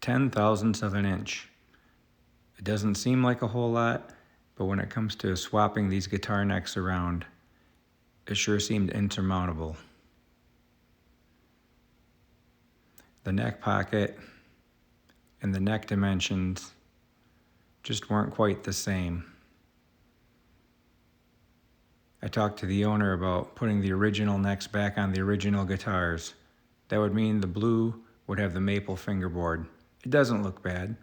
10 thousandths of an inch. It doesn't seem like a whole lot, but when it comes to swapping these guitar necks around, it sure seemed insurmountable. The neck pocket and the neck dimensions just weren't quite the same. I talked to the owner about putting the original necks back on the original guitars. That would mean the blue would have the maple fingerboard. It doesn't look bad.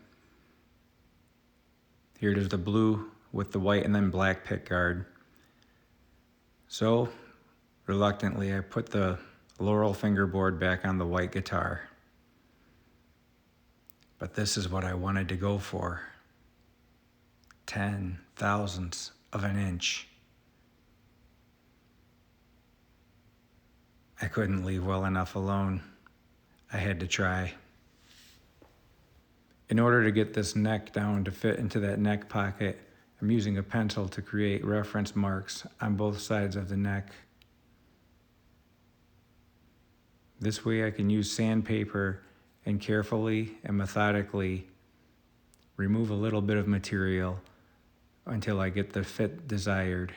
Here it is, the blue with the white and then black pickguard. So, reluctantly, I put the laurel fingerboard back on the white guitar. But this is what I wanted to go for. 10 thousandths of an inch. I couldn't leave well enough alone. I had to try. In order to get this neck down to fit into that neck pocket, I'm using a pencil to create reference marks on both sides of the neck. This way I can use sandpaper and carefully and methodically remove a little bit of material until I get the fit desired.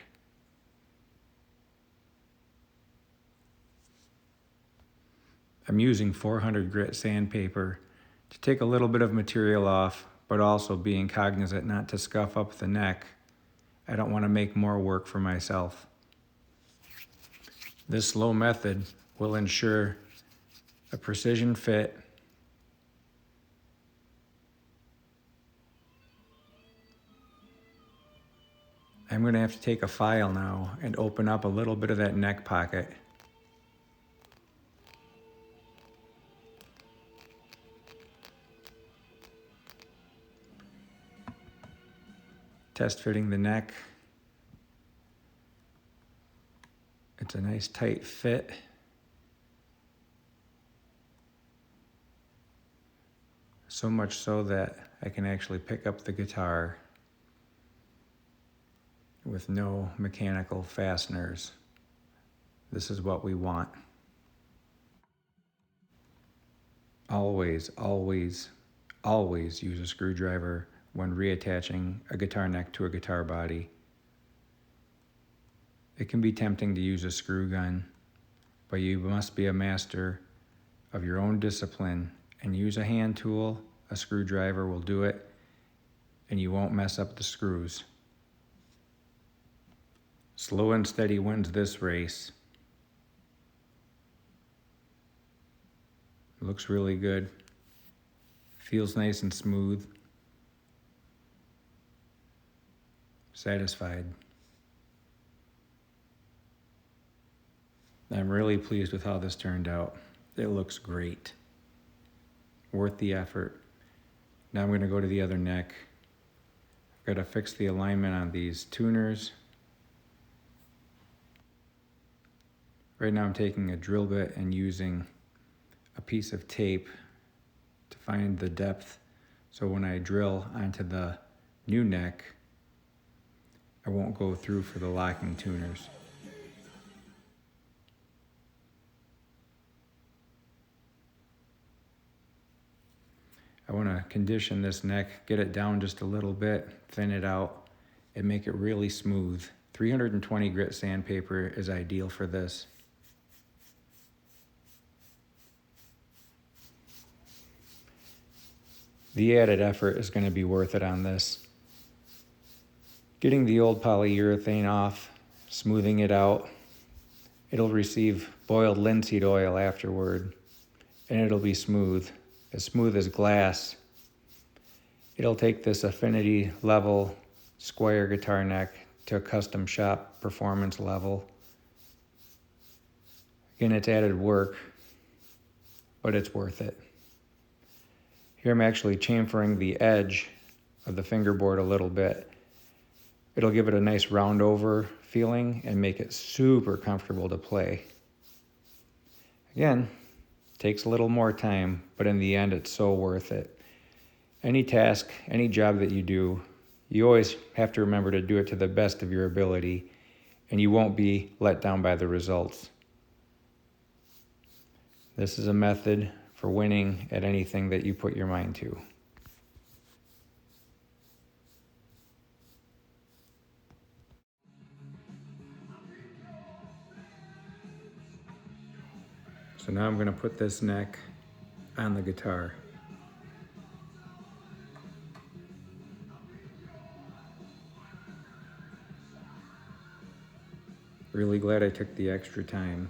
I'm using 400 grit sandpaper to take a little bit of material off, but also being cognizant not to scuff up the neck. I don't want to make more work for myself. This slow method will ensure a precision fit I'm going to have to take a file now and open up a little bit of that neck pocket. Test fitting the neck. It's a nice tight fit. So much so that I can actually pick up the guitar with no mechanical fasteners. This is what we want. Always, always, always use a screwdriver when reattaching a guitar neck to a guitar body. It can be tempting to use a screw gun, but you must be a master of your own discipline and use a hand tool. A screwdriver will do it, and you won't mess up the screws. Slow and steady wins this race. Looks really good. Feels nice and smooth. Satisfied. I'm really pleased with how this turned out. It looks great. Worth the effort. Now I'm going to go to the other neck. I've got to fix the alignment on these tuners. Right now I'm taking a drill bit and using a piece of tape to find the depth, so when I drill onto the new neck, I won't go through for the locking tuners. I want to condition this neck, get it down just a little bit, thin it out, and make it really smooth. 320 grit sandpaper is ideal for this. The added effort is going to be worth it on this. Getting the old polyurethane off, smoothing it out, it'll receive boiled linseed oil afterward, and it'll be smooth as glass. It'll take this affinity level Squire guitar neck to a custom shop performance level. Again, it's added work, but it's worth it. Here I'm actually chamfering the edge of the fingerboard a little bit. It'll give it a nice round over feeling and make it super comfortable to play. Again, takes a little more time, but in the end it's so worth it. Any task, any job that you do, you always have to remember to do it to the best of your ability, and you won't be let down by the results. This is a method for for winning at anything that you put your mind to. So now I'm going to put this neck on the guitar. Really glad I took the extra time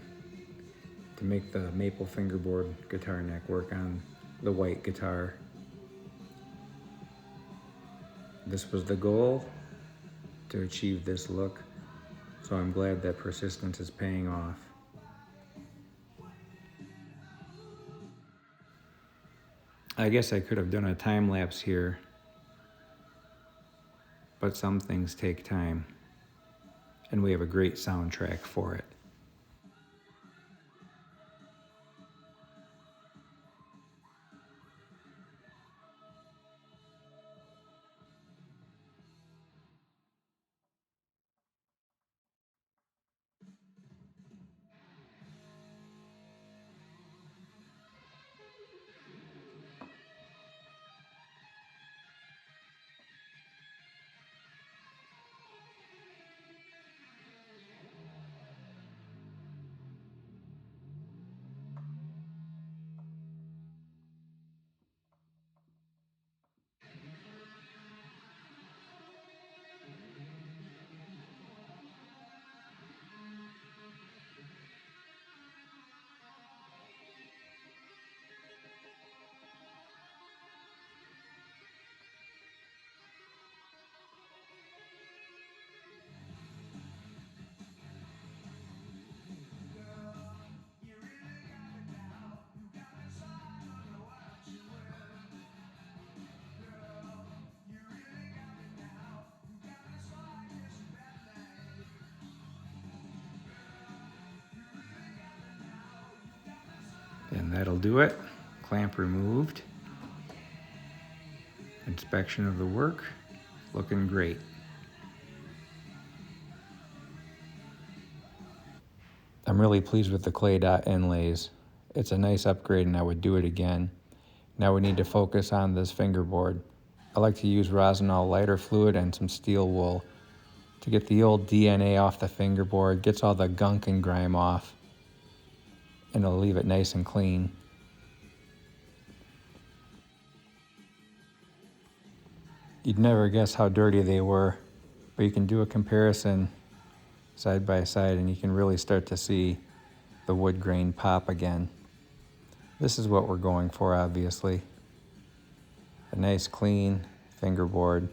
to make the maple fingerboard guitar neck work on the white guitar. This was the goal, to achieve this look, so I'm glad that persistence is paying off. I guess I could have done a time lapse here, but some things take time, and we have a great soundtrack for it. And that'll do it. Clamp removed. Inspection of the work, looking great. I'm really pleased with the clay dot inlays. It's a nice upgrade and I would do it again. Now we need to focus on this fingerboard. I like to use Rosinol lighter fluid and some steel wool to get the old DNA off the fingerboard, gets all the gunk and grime off, and it'll leave it nice and clean. You'd never guess how dirty they were, but you can do a comparison side by side and you can really start to see the wood grain pop again. This is what we're going for, obviously. A nice clean fingerboard.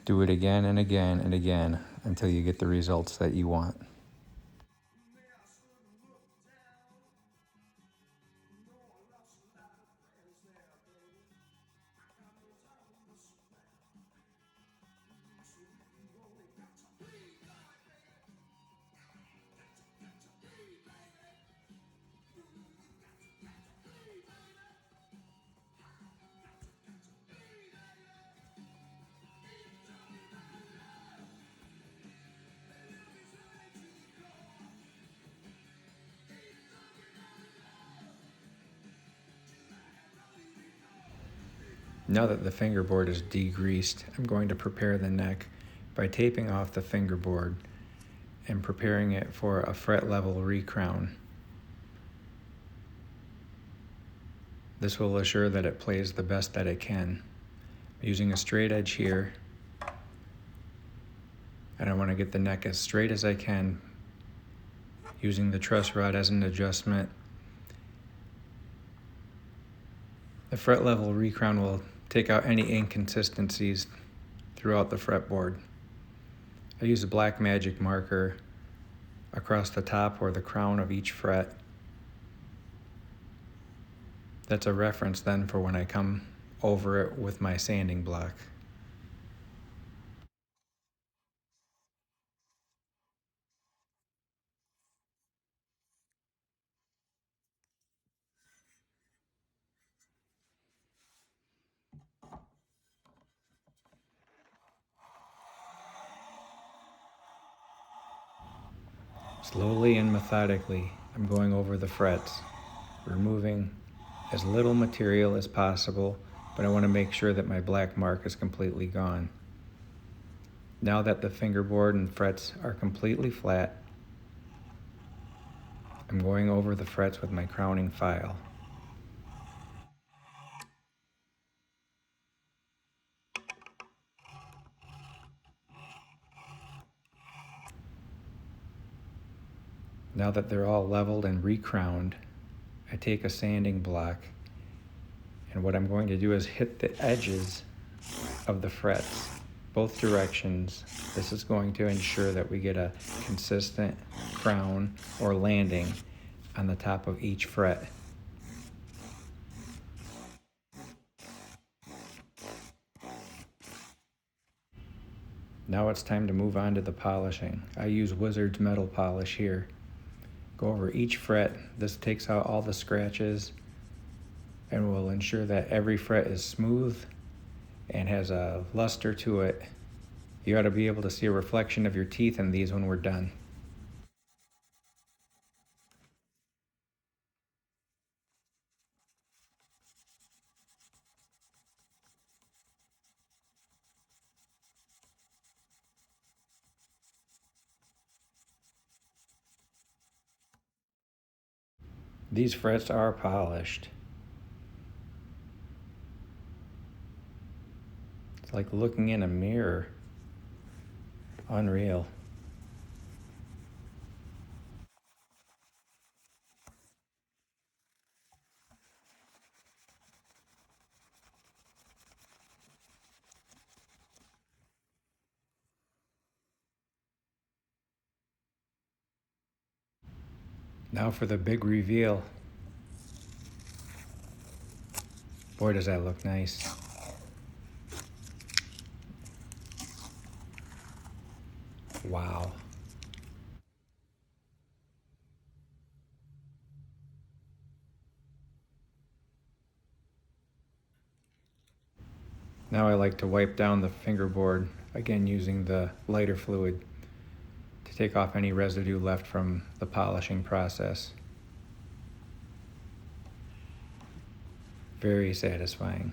Do it again and again and again until you get the results that you want. Now that the fingerboard is degreased, I'm going to prepare the neck by taping off the fingerboard and preparing it for a fret level recrown. This will assure that it plays the best that it can. I'm using a straight edge here, and I want to get the neck as straight as I can using the truss rod as an adjustment. The fret level recrown will take out any inconsistencies throughout the fretboard. I use a black magic marker across the top or the crown of each fret. That's a reference then for when I come over it with my sanding block. Slowly and methodically, I'm going over the frets, removing as little material as possible, but I want to make sure that my black mark is completely gone. Now that the fingerboard and frets are completely flat, I'm going over the frets with my crowning file. Now that they're all leveled and recrowned, I take a sanding block, and what I'm going to do is hit the edges of the frets, both directions. This is going to ensure that we get a consistent crown or landing on the top of each fret. Now it's time to move on to the polishing. I use Wizard's metal polish here. Go over each fret. This takes out all the scratches and will ensure that every fret is smooth and has a luster to it. You ought to be able to see a reflection of your teeth in these when we're done. These frets are polished. It's like looking in a mirror. Unreal. Now for the big reveal. Boy, does that look nice. Wow. Now I like to wipe down the fingerboard, again using the lighter fluid to take off any residue left from the polishing process. Very satisfying.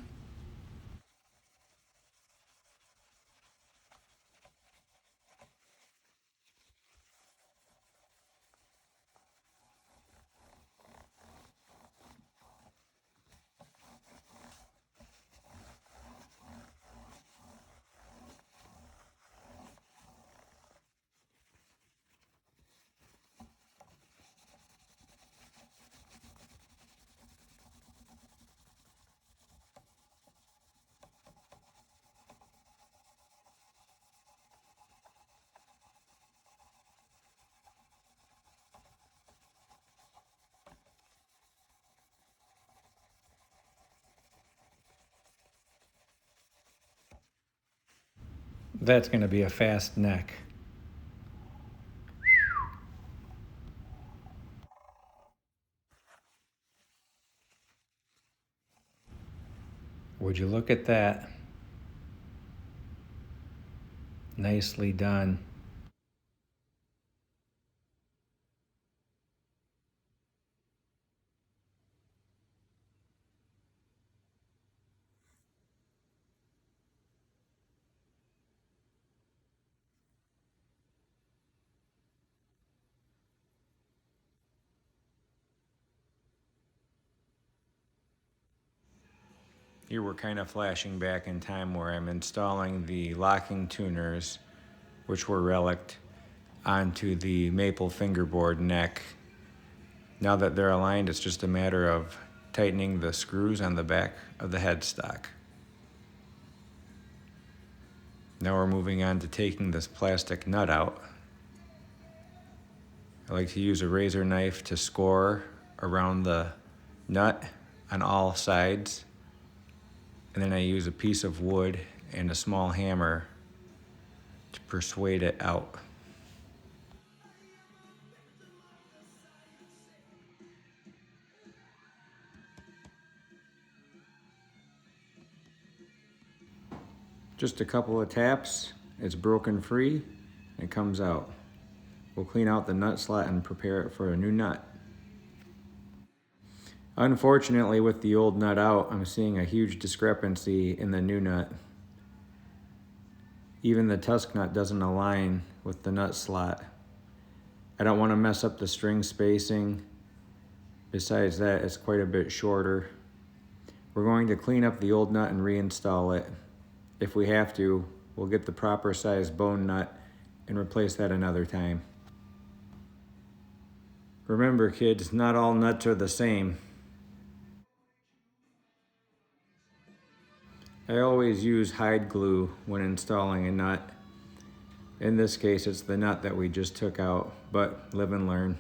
That's going to be a fast neck. Would you look at that? Nicely done. Here we're kind of flashing back in time where I'm installing the locking tuners, which were reliced onto the maple fingerboard neck. Now that they're aligned, it's just a matter of tightening the screws on the back of the headstock. Now we're moving on to taking this plastic nut out. I like to use a razor knife to score around the nut on all sides. And then I use a piece of wood and a small hammer to persuade it out. Just a couple of taps, it's broken free, and it comes out. We'll clean out the nut slot and prepare it for a new nut. Unfortunately, with the old nut out, I'm seeing a huge discrepancy in the new nut. Even the tusk nut doesn't align with the nut slot. I don't want to mess up the string spacing. Besides that, it's quite a bit shorter. We're going to clean up the old nut and reinstall it. If we have to, we'll get the proper size bone nut and replace that another time. Remember, kids, not all nuts are the same. I always use hide glue when installing a nut. In this case, it's the nut that we just took out, but live and learn.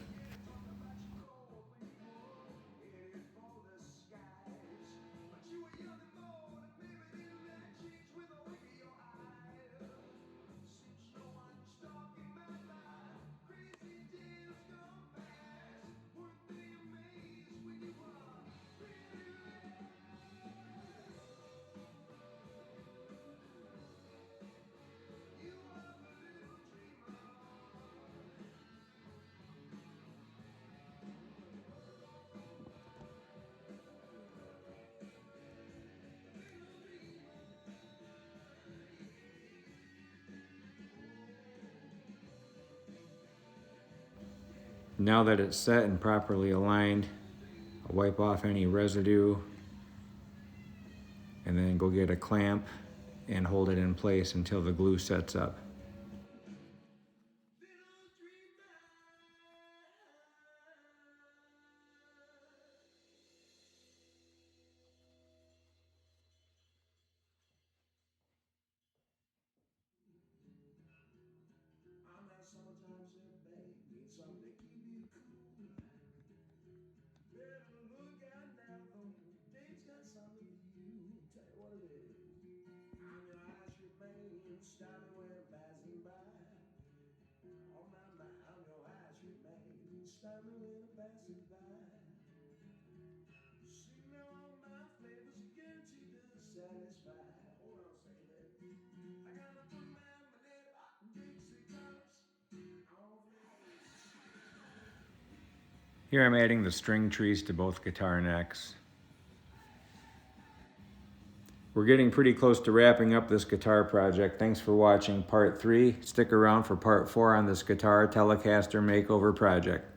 Now that it's set and properly aligned, I'll wipe off any residue and then go get a clamp and hold it in place until the glue sets up. Sometimes it may need something to keep you cool. Better look out now, though. Dave's got something for you. Tell you what it is. I'm your high street man. Stop me when I'm passing by. On my mind, I'm your high street man. Stop me when I'm passing by. See now, all my flavors are guaranteed to satisfy. Hold on a second, baby. I got a good man, manette, Dixie cups. All flavors. Here I'm adding the string trees to both guitar necks. We're getting pretty close to wrapping up this guitar project. Thanks for watching part 3. Stick around for part 4 on this guitar Telecaster makeover project.